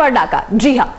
पर डाका। जी हाँ,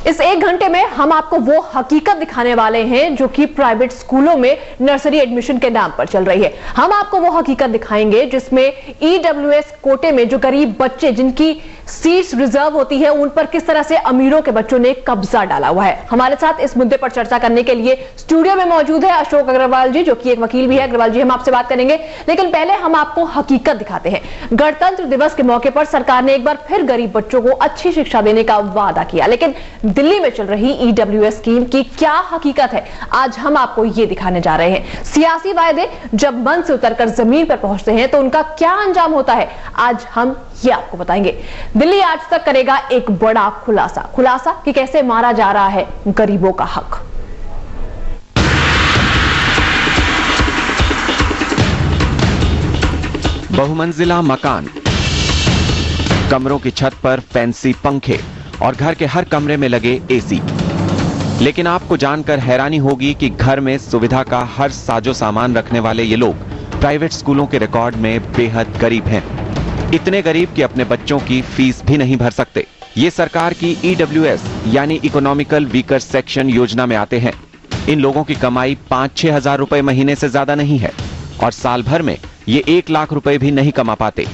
इस 1 घंटे में हम आपको वो हकीकत दिखाने वाले हैं जो कि प्राइवेट स्कूलों में नर्सरी एडमिशन के नाम पर चल रही है। हम आपको वो हकीकत दिखाएंगे जिसमें ईडब्ल्यूएस कोटे में जो गरीब बच्चे जिनकी सीट्स रिजर्व होती है उन पर किस तरह से अमीरों के बच्चों ने कब्जा डाला हुआ है। हमारे साथ इस मुद्दे पर चर्चा करने के लिए स्टूडियो में मौजूद है अशोक अग्रवाल जी, जो कि एक वकील भी है। अग्रवाल जी, हम आपसे बात करेंगे, लेकिन पहले हम आपको हकीकत दिखाते हैं। गणतंत्र दिवस के मौके पर सरकार ने एक बार फिर गरीब बच्चों को अच्छी शिक्षा देने का वादा किया, लेकिन दिल्ली में चल रही ईडब्ल्यूएस स्कीम की क्या हकीकत है, आज हम आपको ये दिखाने जा रहे हैं। सियासी वायदे जब मन से उतरकर जमीन पर पहुंचते हैं तो उनका क्या अंजाम होता है, आज हम ये आपको बताएंगे। दिल्ली आज तक करेगा एक बड़ा खुलासा कि कैसे मारा जा रहा है गरीबों का हक। बहुमंजिला मकान, कमरों की छत पर फैंसी पंखे और घर के हर कमरे में लगे एसी। लेकिन आपको जानकर हैरानी होगी कि घर में सुविधा का हर साजो सामान रखने वाले ये लोग प्राइवेट स्कूलों के रिकॉर्ड में बेहद गरीब हैं। इतने गरीब कि अपने बच्चों की फीस भी नहीं भर सकते। ये सरकार की ईडब्ल्यूएस यानी इकोनॉमिकल वीकर सेक्शन योजना में आते हैं। इन लोगों की कमाई 5-6 हजार रुपए महीने से ज्यादा नहीं है और साल भर में ये 1 लाख रुपए भी नहीं कमा पाते।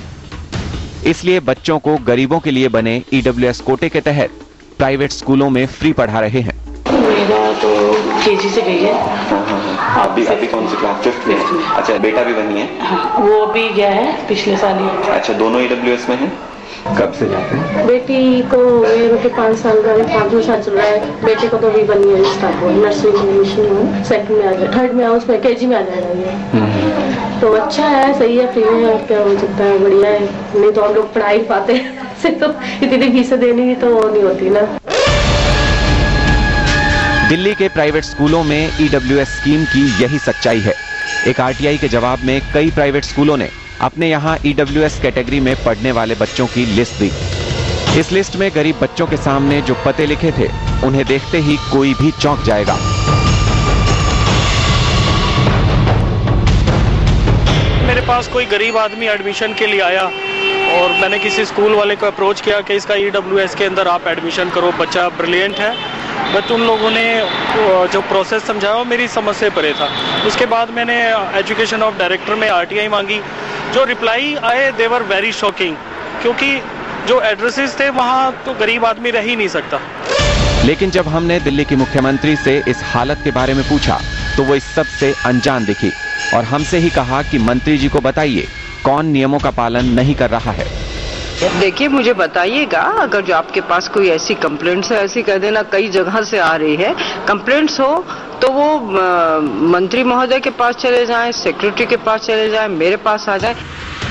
इसलिए बच्चों को गरीबों के लिए बने ईडब्ल्यूएस कोटे के तहत प्राइवेट स्कूलों में फ्री पढ़ा रहे हैं। मेरा तो केजी से गई है। अभी कौन सी क्लास? 5th में। अच्छा, बेटा भी वही है? हाँ, वो भी गया है पिछले साल ही। अच्छा, दोनों ईडब्ल्यूएस में हैं? कब से जाते हैं? बेटी को मेरे के 5 साल का है, 5 साल चल रहा है। बेटे को तो भी 1 ईयर स्टार्ट हुआ, नर्सरी एडमिशन 2nd में आ जाए, 3rd में उसमें केजी में आ जाएगा ये। तो अच्छा है, सही है, फ्री में क्या हो सकता है, बढ़िया है। नहीं तो हम लोग पढ़ाई पाते तो इतनी फीसें देनी तो वो नहीं होती ना। दिल्ली के प्राइवेट स्कूलों में ईडब्ल्यूएस स्कीम की यही सच्चाई है। एक आरटीआई के जवाब में कई प्राइवेट स्कूलों ने अपने यहां ईडब्ल्यूएस कैटेगरी में पढ़ने वाले बच्चों की लिस्ट दी। इस लिस्ट में गरीब बच्चों के सामने जो पते लिखे थे उन्हें देखते ही कोई भी चौंक जाएगा। मेरे पास कोई गरीब आदमी एडमिशन के लिए आया और मैंने किसी स्कूल वाले को अप्रोच किया कि इसका ईडब्ल्यूएस के अंदर आप एडमिशन करो, बच्चा ब्रिलियंट है, बट उन लोगों ने जो प्रोसेस समझाया वो मेरी समझ से परे था। उसके बाद मैंने एजुकेशन ऑफ डायरेक्टर में आरटीआई मांगी। जो रिप्लाई आए दे वर वेरी शॉकिंग, क्योंकि जो एड्रेसेस थे वहाँ तो गरीब आदमी रह ही नहीं सकता। लेकिन जब हमने दिल्ली की मुख्यमंत्री से इस हालत के बारे में पूछा तो वो इस सब से अनजान दिखी और हमसे ही कहा कि मंत्री जी को बताइए कौन नियमों का पालन नहीं कर रहा है। देखिए, मुझे बताइएगा, अगर जो आपके पास कोई ऐसी कंप्लेंट्स है, ऐसी कह देना कई जगह से आ रही है कंप्लेंट्स हो तो वो मंत्री महोदय के पास चले जाएं, सेक्रेटरी के पास चले जाएं, मेरे पास आ जाएं।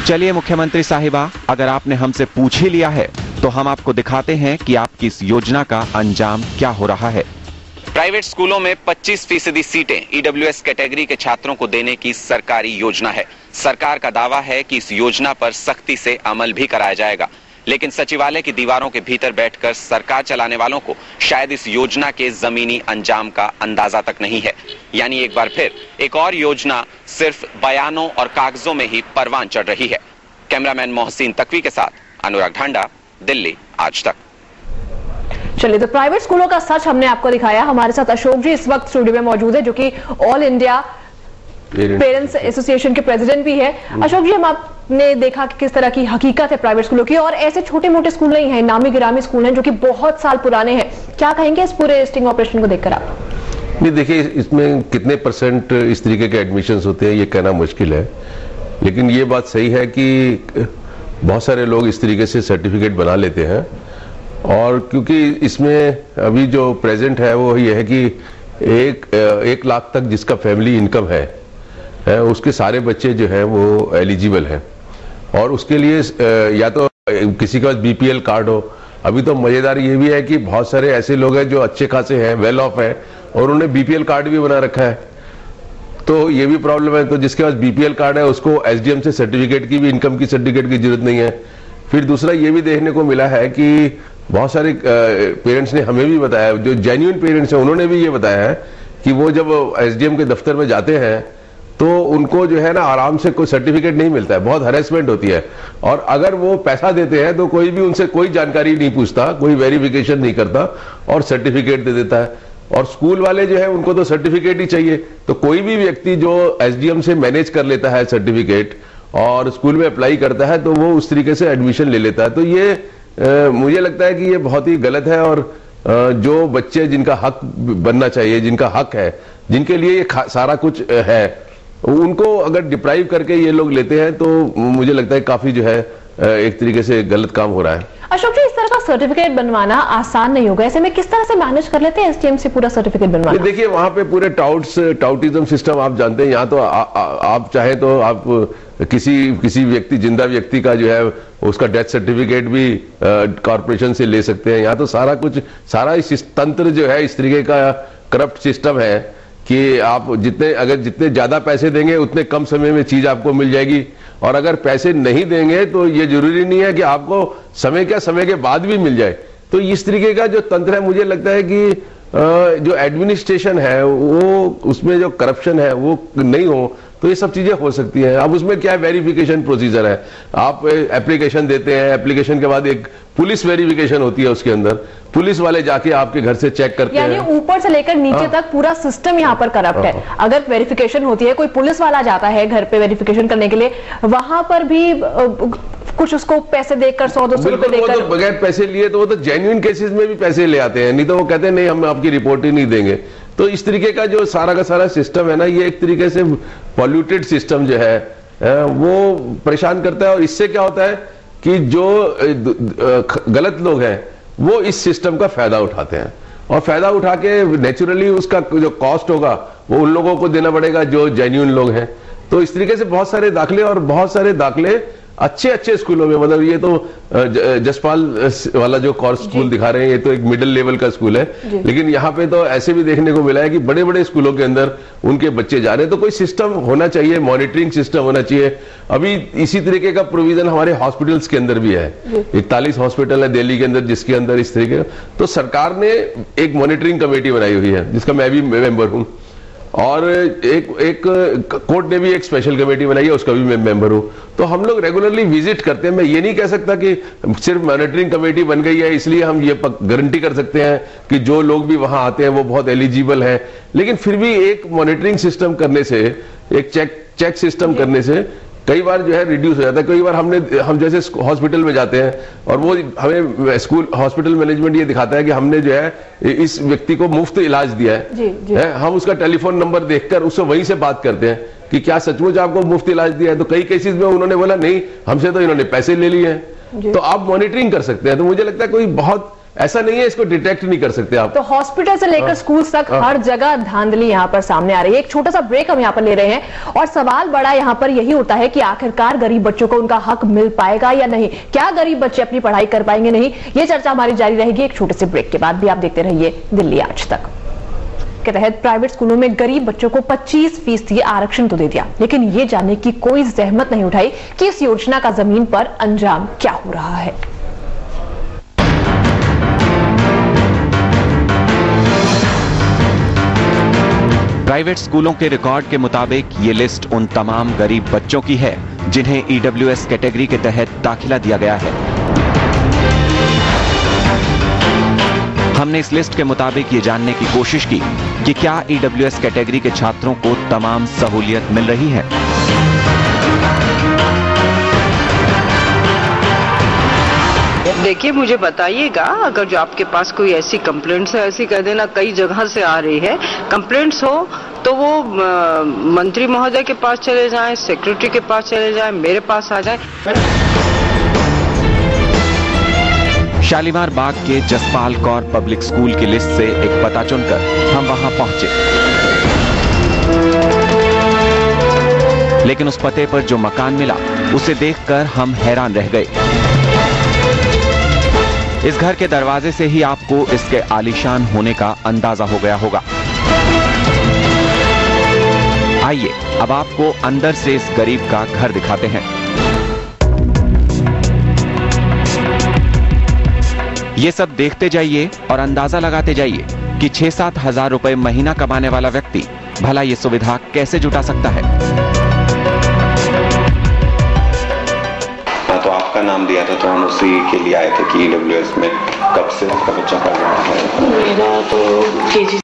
चलिए मुख्यमंत्री साहिबा, अगर आपने हमसे पूछ ही लिया है तो हम आपको दिखाते हैं कि आपकी इस योजना का अंजाम क्या हो रहा है। प्राइवेट स्कूलों में 25% सीटें ईडब्ल्यूएस कैटेगरी के छात्रों को देने की सरकारी योजना है। सरकार का दावा है कि इस योजना पर सख्ती से अमल भी कराया जाएगा, लेकिन सचिवालय की दीवारों के भीतर बैठकर सरकार चलाने वालों को शायद इस योजना के जमीनी अंजाम का अंदाजा तक नहीं है। यानी एक बार फिर एक और योजना सिर्फ बयानों और कागजों में ही परवान चढ़ रही है। कैमरामैन मोहसिन तकवी के साथ अनुराग ढांडा, दिल्ली आज तक। चलिए, तो प्राइवेट स्कूलों का सच हमने आपको दिखाया। हमारे साथ अशोक जी इस वक्त स्टूडियो में मौजूद है, जो कि ऑल इंडिया पेरेंट्स एसोसिएशन के प्रेसिडेंट भी है। अशोक जी, हम आपने देखा कि किस तरह की हकीकत है प्राइवेट स्कूलों की, और ऐसे छोटे मोटे स्कूल नहीं है, नामी गिरामी स्कूल हैं जो कि बहुत साल पुराने हैं। क्या कहेंगे इस पूरे स्टिंग ऑपरेशन को देखकर आप? नहीं, देखिए, इसमें कितने % इस तरीके के एडमिशंस होते हैं ये कहना मुश्किल है, लेकिन ये बात सही है कि बहुत सारे लोग इस तरीके से सर्टिफिकेट बना लेते हैं। और क्योंकि इसमें अभी जो प्रेजेंट है वो ये है कि 1 लाख तक जिसका फैमिली इनकम है उसके सारे बच्चे जो हैं वो एलिजिबल हैं, और उसके लिए या तो किसी के पास बीपीएल कार्ड हो। अभी तो मजेदार ये भी है कि बहुत सारे ऐसे लोग हैं जो अच्छे खासे हैं, वेल ऑफ हैं, और उन्होंने बीपीएल कार्ड भी बना रखा है, तो ये भी प्रॉब्लम है। तो जिसके पास बीपीएल कार्ड है उसको एसडीएम से सर्टिफिकेट की भी, इनकम की सर्टिफिकेट की जरूरत नहीं है। फिर दूसरा ये भी देखने को मिला है कि बहुत सारे पेरेंट्स ने हमें भी बताया, जो जेन्युइन पेरेंट्स हैं उन्होंने भी ये बताया है कि वो जब एसडीएम के दफ्तर में जाते हैं तो उनको जो है ना आराम से कोई सर्टिफिकेट नहीं मिलता है, बहुत हरेसमेंट होती है। और अगर वो पैसा देते हैं तो कोई भी उनसे कोई जानकारी नहीं पूछता, कोई वेरिफिकेशन नहीं करता और सर्टिफिकेट दे देता है। और स्कूल वाले जो है उनको तो सर्टिफिकेट ही चाहिए। तो कोई भी व्यक्ति जो एसडीएम से मैनेज कर लेता है सर्टिफिकेट और स्कूल में अप्लाई करता है तो वो उस तरीके से एडमिशन ले लेता है। तो ये मुझे लगता है कि ये बहुत ही गलत है। और जो बच्चे जिनका हक बनना चाहिए, जिनका हक है, जिनके लिए ये सारा कुछ है, उनको अगर डिप्राइव करके ये लोग लेते हैं तो मुझे लगता है काफी जो है एक तरीके से गलत काम हो रहा है। अशोक जी, इस तरह का सर्टिफिकेट बनवाना आसान नहीं होगा, ऐसे में किस तरह से मैनेज कर लेते हैं एसडीएम से पूरा सर्टिफिकेट बनवाना? देखिए वहां पे पूरे टाउटिज्म सिस्टम आप जानते हैं। यहाँ तो आप चाहे तो आप किसी व्यक्ति, जिंदा व्यक्ति का जो है उसका डेथ सर्टिफिकेट भी कॉर्पोरेशन से ले सकते हैं। यहाँ तो सारा इस तंत्र जो है इस तरीके का करप्ट सिस्टम है कि आप जितने ज्यादा पैसे देंगे उतने कम समय में चीज आपको मिल जाएगी। और अगर पैसे नहीं देंगे तो ये जरूरी नहीं है कि आपको समय के बाद भी मिल जाए। तो इस तरीके का जो तंत्र है, मुझे लगता है कि जो एडमिनिस्ट्रेशन है वो उसमें जो करप्शन है वो नहीं हो तो ये सब चीजें हो सकती हैं। अब उसमें क्या वेरिफिकेशन प्रोसीजर है, आप एप्लीकेशन देते हैं, एप्लीकेशन के बाद एक पुलिस वेरिफिकेशन होती है, उसके अंदर पुलिस वाले जाके आपके घर से चेक करते हैं। यानी ऊपर से लेकर नीचे तक पूरा सिस्टम यहाँ पर करप्ट है। अगर वेरिफिकेशन होती है, कोई पुलिस वाला जाता है घर पे वेरिफिकेशन करने के लिए, वहां पर भी कुछ उसको पैसे देकर 100-200 रुपए देकर, तो बगैर पैसे लिए तो वो तो जेन्युइन केसेस में भी पैसे ले आते हैं, नहीं तो वो कहते हैं नहीं हम आपकी रिपोर्ट ही नहीं देंगे। तो इस तरीके का जो सारा का सारा सिस्टम है ना, ये एक तरीके से पॉल्यूटेड सिस्टम जो है वो परेशान करता है। और इससे क्या होता है कि जो गलत लोग हैं वो इस सिस्टम का फायदा उठाते हैं और फायदा उठा के नेचुरली उसका जो कॉस्ट होगा वो उन लोगों को देना पड़ेगा जो जेन्युइन लोग हैं। तो इस तरीके से बहुत सारे दाखले अच्छे स्कूलों में, मतलब ये तो जसपाल वाला जो कोर्स स्कूल दिखा रहे हैं ये तो एक मिडिल लेवल का स्कूल है, लेकिन यहाँ पे तो ऐसे भी देखने को मिला है कि बड़े बड़े स्कूलों के अंदर उनके बच्चे जा रहे हैं। तो कोई सिस्टम होना चाहिए, मॉनिटरिंग सिस्टम होना चाहिए। अभी इसी तरीके का प्रोविजन हमारे हॉस्पिटल्स के अंदर भी है, 41 हॉस्पिटल है दिल्ली के अंदर जिसके अंदर इस तरीके का। तो सरकार ने एक मॉनिटरिंग कमेटी बनाई हुई है जिसका मैं भी मेंबर हूं, और एक कोर्ट ने भी एक स्पेशल कमेटी बनाई है, उसका भी मैं मेंबर हूं। तो हम लोग रेगुलरली विजिट करते हैं। मैं ये नहीं कह सकता कि सिर्फ मॉनिटरिंग कमेटी बन गई है इसलिए हम ये गारंटी कर सकते हैं कि जो लोग भी वहां आते हैं वो बहुत एलिजिबल हैं, लेकिन फिर भी एक मॉनिटरिंग सिस्टम करने से, एक चेक सिस्टम करने से कई बार जो है रिड्यूस हो जाता है। कई बार हम जैसे हॉस्पिटल में जाते हैं और वो हमें स्कूल हॉस्पिटल मैनेजमेंट ये दिखाता है कि हमने जो है इस व्यक्ति को मुफ्त इलाज दिया है। हम उसका टेलीफोन नंबर देखकर उससे वहीं से बात करते हैं कि क्या सचमुच आपको मुफ्त इलाज दिया है। तो कई केसेस में उन्होंने बोला नहीं, हमसे तो इन्होंने पैसे ले लिए हैं। तो आप मॉनिटरिंग कर सकते हैं। तो मुझे लगता है कोई बहुत ऐसा नहीं है, इसको डिटेक्ट नहीं कर सकते आप। तो हॉस्पिटल से लेकर स्कूल तक हर जगह धांधली यहाँ पर सामने आ रही है। एक छोटा सा ब्रेक हम यहाँ पर ले रहे हैं और सवाल बड़ा यहाँ पर यही उठता है कि आखिरकार गरीब बच्चों को उनका हक मिल पाएगा या नहीं, क्या गरीब बच्चे अपनी पढ़ाई कर पाएंगे नहीं। ये चर्चा हमारी जारी रहेगी एक छोटे से ब्रेक के बाद भी। आप देखते रहिए दिल्ली आज तक के तहत प्राइवेट स्कूलों में गरीब बच्चों को 25% आरक्षण तो दे दिया, लेकिन ये जानने की कोई जहमत नहीं उठाई कि इस योजना का जमीन पर अंजाम क्या हो रहा है। प्राइवेट स्कूलों के रिकॉर्ड के मुताबिक ये लिस्ट उन तमाम गरीब बच्चों की है जिन्हें ईडब्ल्यूएस कैटेगरी के तहत दाखिला दिया गया है। हमने इस लिस्ट के मुताबिक ये जानने की कोशिश की कि क्या ईडब्ल्यूएस कैटेगरी के छात्रों को तमाम सहूलियत मिल रही है। देखिए, मुझे बताइएगा अगर जो आपके पास कोई ऐसी कंप्लेंट्स है, ऐसी कह देना कई जगह से आ रही है, कंप्लेंट्स हो तो वो मंत्री महोदय के पास चले जाएं, सेक्रेटरी के पास चले जाएं, मेरे पास आ जाएं। शालीमार बाग के जसपाल कौर पब्लिक स्कूल की लिस्ट से एक पता चुनकर हम वहां पहुंचे, लेकिन उस पते पर जो मकान मिला उसे देखकर हम हैरान रह गए। इस घर के दरवाजे से ही आपको इसके आलीशान होने का अंदाजा हो गया होगा। आइए अब आपको अंदर से इस गरीब का घर दिखाते हैं। ये सब देखते जाइए और अंदाजा लगाते जाइए कि 6-7 हजार रुपए महीना कमाने वाला व्यक्ति भला ये सुविधा कैसे जुटा सकता है? तो आपका नाम दिया था तो हम उसी के लिए आए थे कि EWS में कब से आपका बच्चा पढ़ रहा है? मेरा तो KG